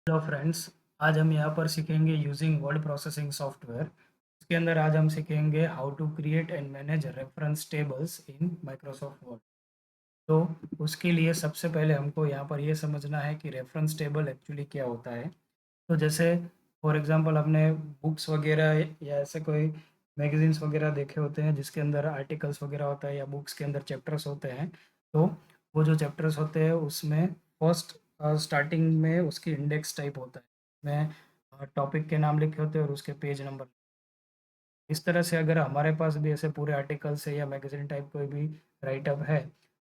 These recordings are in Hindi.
Hello friends. आज हम यहाँ पर सीखेंगे यूजिंग वर्ड प्रोसेसिंग सॉफ्टवेयर। इसके अंदर आज हम सीखेंगे how to create and manage reference tables in Microsoft Word. तो उसके लिए सबसे पहले हमको यहाँ पर ये समझना है कि रेफरेंस टेबल एक्चुअली क्या होता है। तो जैसे फॉर एग्जांपल आपने बुक्स वगैरह या ऐसे कोई मैगजीन्स वगैरह देखे होते हैं जिसके अंदर आर्टिकल्स वगैरह होता है या बुक्स के अंदर चैप्टर्स होते हैं। तो वो जो चैप्टर्स होते हैं उसमें फर्स्ट स्टार्टिंग में उसकी इंडेक्स टाइप होता है। उसमें टॉपिक के नाम लिखे होते हैं और उसके पेज नंबर। इस तरह से अगर हमारे पास भी ऐसे पूरे आर्टिकल्स है या मैगज़ीन टाइप कोई भी राइटअप है,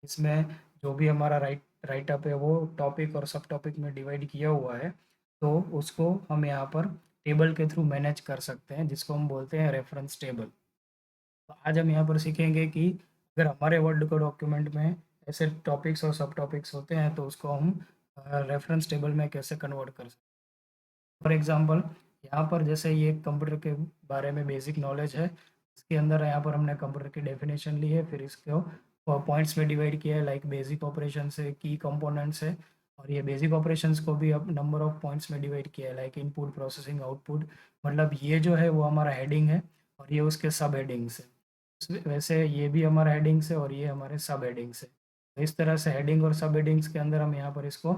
इसमें जो भी हमारा राइटअप है वो टॉपिक और सब टॉपिक में डिवाइड किया हुआ है, तो उसको हम यहाँ पर टेबल के थ्रू मैनेज कर सकते हैं, जिसको हम बोलते हैं रेफरेंस टेबल। तो आज हम यहाँ पर सीखेंगे कि अगर हमारे वर्ड को डॉक्यूमेंट में ऐसे टॉपिक्स और सब टॉपिक्स होते हैं, तो उसको हम रेफरेंस टेबल में कैसे कन्वर्ट कर सकते हैं। फॉर एग्जांपल यहाँ पर जैसे ये कंप्यूटर के बारे में बेसिक नॉलेज है। इसके अंदर यहाँ पर हमने कंप्यूटर की डेफिनेशन ली है, फिर इसको पॉइंट्स में डिवाइड किया है, लाइक बेसिक ऑपरेशंस है, की कंपोनेंट्स है। और ये बेसिक ऑपरेशंस को भी अब नंबर ऑफ पॉइंट्स में डिवाइड किया है, लाइक इनपुट, प्रोसेसिंग, आउटपुट। मतलब ये जो है वो हमारा हेडिंग है और ये उसके सब हेडिंग्स है। वैसे ये भी हमारा हेडिंग्स है और ये हमारे सब हेडिंग्स है। तो इस तरह से हेडिंग और सब हेडिंग्स के अंदर हम यहाँ पर इसको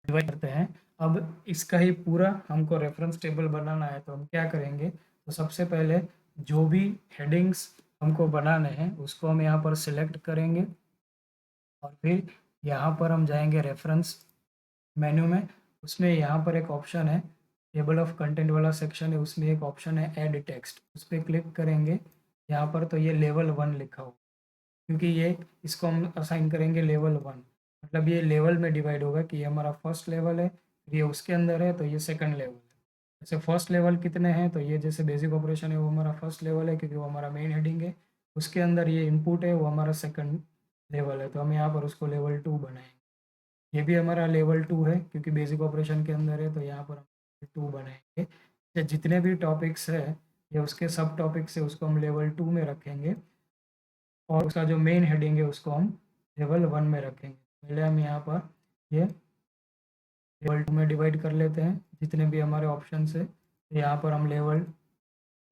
डिवाइड करते हैं। अब इसका ही पूरा हमको रेफरेंस टेबल बनाना है, तो हम क्या करेंगे, तो सबसे पहले जो भी हेडिंग्स हमको बनाने हैं उसको हम यहाँ पर सिलेक्ट करेंगे और फिर यहाँ पर हम जाएंगे रेफरेंस मेन्यू में। उसमें यहाँ पर एक ऑप्शन है, टेबल ऑफ कंटेंट वाला सेक्शन है, उसमें एक ऑप्शन है ऐड टेक्स्ट, उस पर क्लिक करेंगे यहाँ पर। तो ये लेवल 1 लिखा हो, क्योंकि ये इसको हम असाइन करेंगे लेवल 1। मतलब ये लेवल में डिवाइड होगा कि ये हमारा फर्स्ट लेवल है, फिर ये उसके अंदर है तो ये सेकंड लेवल है। जैसे फर्स्ट लेवल कितने हैं, तो ये जैसे बेसिक ऑपरेशन है वो हमारा फर्स्ट लेवल है, क्योंकि वो हमारा मेन हेडिंग है। उसके अंदर ये इनपुट है, वो हमारा सेकंड लेवल है, तो हम यहाँ पर उसको लेवल 2 बनाएंगे। ये भी हमारा लेवल 2 है क्योंकि बेसिक ऑपरेशन के अंदर है, तो यहाँ पर हम 2 बनाएंगे। या जितने भी टॉपिक्स है या उसके सब टॉपिक्स है उसको हम लेवल 2 में रखेंगे, और उसका जो मेन हेडिंग है उसको हम लेवल 1 में रखेंगे। पहले हम यहाँ पर ये लेवल 2 में डिवाइड कर लेते हैं जितने भी हमारे ऑप्शन है। तो यहाँ पर हम लेवल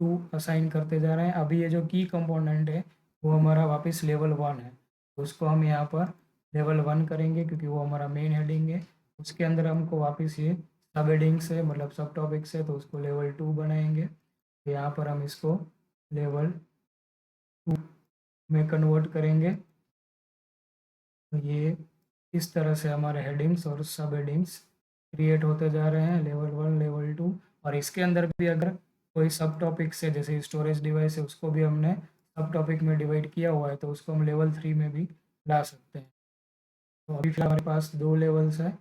2 असाइन करते जा रहे हैं। अभी ये जो की कंपोनेंट है वो हमारा वापस लेवल 1 है, तो उसको हम यहाँ पर लेवल 1 करेंगे क्योंकि वो हमारा मेन हेडिंग है। उसके अंदर हमको वापस ये सब हेडिंग्स है, मतलब सब टॉपिक्स है, तो उसको लेवल 2 बनाएंगे। तो यहाँ पर हम इसको लेवल 2 में कन्वर्ट करेंगे। तो ये इस तरह से हमारे हेडिंग्स और सब हेडिंग्स क्रिएट होते जा रहे हैं, लेवल 1, लेवल 2। और इसके अंदर भी अगर कोई सब टॉपिक्स है, जैसे स्टोरेज डिवाइस है, उसको भी हमने सब टॉपिक में डिवाइड किया हुआ है, तो उसको हम लेवल 3 में भी ला सकते हैं। तो अभी फिलहाल हमारे पास 2 लेवल्स है,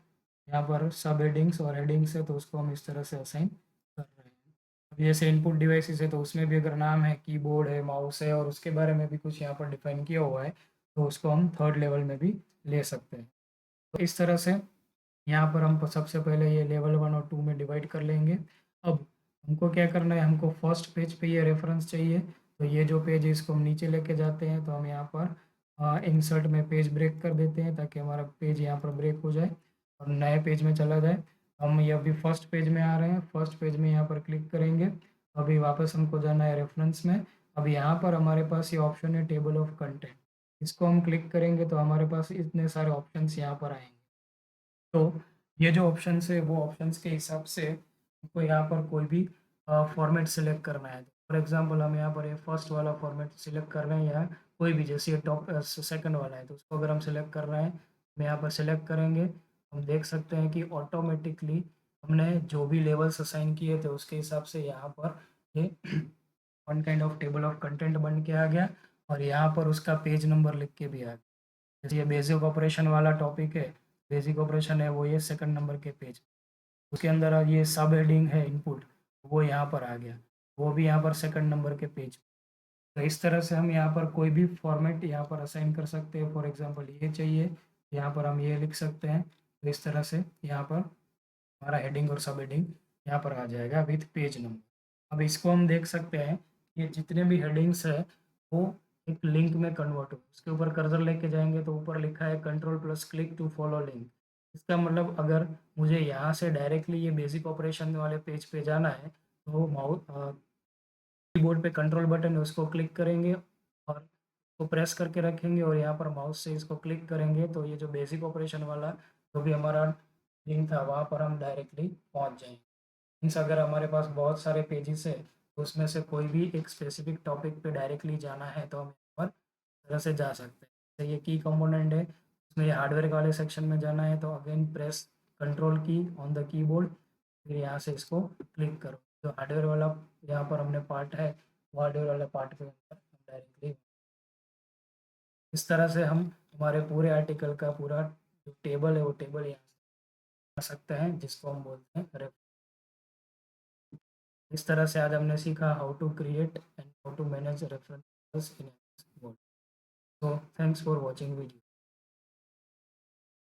यहाँ पर सब हेडिंग्स और हेडिंग्स है, तो उसको हम इस तरह से असाइन कर रहे हैं। अब जैसे इनपुट डिवाइसेस है, तो उसमें भी अगर नाम है, कीबोर्ड है, माउस है, और उसके बारे में भी कुछ यहाँ पर डिफाइन किया हुआ है, तो उसको हम थर्ड लेवल में भी ले सकते हैं। तो इस तरह से यहाँ पर हम सबसे पहले ये लेवल 1 और 2 में डिवाइड कर लेंगे। अब हमको क्या करना है, हमको फर्स्ट पेज पे ये रेफरेंस चाहिए। तो ये जो पेज है इसको हम नीचे लेके जाते हैं, तो हम यहाँ पर इंसर्ट में पेज ब्रेक कर देते हैं ताकि हमारा पेज यहाँ पर ब्रेक हो जाए और नए पेज में चला जाए। हम ये अभी फर्स्ट पेज में आ रहे हैं, फर्स्ट पेज में यहाँ पर क्लिक करेंगे। अभी वापस हमको जाना है रेफरेंस में। अब यहाँ पर हमारे पास ये ऑप्शन है टेबल ऑफ कंटेंट, इसको हम क्लिक करेंगे तो हमारे पास इतने सारे ऑप्शंस यहाँ पर आएंगे। तो ये जो ऑप्शंस है वो ऑप्शंस के हिसाब से हमको यहाँ पर कोई भी फॉर्मेट सिलेक्ट करना है। फॉर एग्जांपल हम यहाँ पर ये फर्स्ट वाला फॉर्मेट सिलेक्ट कर रहे हैं, या कोई भी, जैसे ये टॉप सेकंड वाला है तो उसको अगर हम सिलेक्ट कर रहे हैं, हम यहाँ पर सिलेक्ट करेंगे। हम देख सकते हैं कि ऑटोमेटिकली हमने जो भी लेवल्स असाइन किए थे उसके हिसाब से यहाँ पर ये one kind of table of content बन के आ गया, और यहाँ पर उसका पेज नंबर लिख के भी आ गया। जैसे ये बेसिक ऑपरेशन वाला टॉपिक है, बेसिक ऑपरेशन है वो ये सेकंड नंबर के पेज, उसके अंदर अब ये सब हेडिंग है इनपुट, वो यहाँ पर आ गया, वो भी यहाँ पर सेकंड नंबर के पेज। तो इस तरह से हम यहाँ पर कोई भी फॉर्मेट यहाँ पर असाइन कर सकते हैं। फॉर एग्जांपल ये चाहिए, यहाँ पर हम ये लिख सकते हैं। तो इस तरह से यहाँ पर हमारा हेडिंग और सब हेडिंग यहाँ पर आ जाएगा विथ पेज नंबर। अब इसको हम देख सकते हैं, ये जितने भी हेडिंग्स है वो एक लिंक में कन्वर्ट हो। उसके ऊपर कर्सर लेके जाएंगे तो ऊपर लिखा है control plus click to follow link. इसका मतलब अगर मुझे यहाँ से डायरेक्टली ये बेसिक ऑपरेशन वाले पेज पे जाना है, तो कीबोर्ड पे कंट्रोल बटन है उसको क्लिक करेंगे और उसको प्रेस करके रखेंगे और यहाँ पर माउस से इसको क्लिक करेंगे, तो ये जो बेसिक ऑपरेशन वाला जो भी हमारा लिंक था वहाँ पर हम डायरेक्टली पहुँच जाएंगे। मीन्स अगर हमारे पास बहुत सारे पेजेस है तो उसमें से कोई भी एक स्पेसिफिक टॉपिक पे डायरेक्टली जाना है तो हम यहाँ पर तरह से जा सकते हैं। तो ये की कंपोनेंट है, इसमें ये हार्डवेयर वाले सेक्शन में जाना है तो अगेन प्रेस कंट्रोल की ऑन द कीबोर्ड, फिर यहाँ से इसको क्लिक करो। जो हार्डवेयर वाला यहाँ पर हमने पार्ट है वो हार्डवेयर वाले पार्ट के अंदर हम डायरेक्टली इस तरह से हम हमारे पूरे आर्टिकल का पूरा जो टेबल है वो टेबल यहाँ से बना सकते हैं, जिसको हम बोलते हैं रेफरेंस। इस तरह से आज हमने सीखा how to create and how to manage references in Word. So thanks for watching video.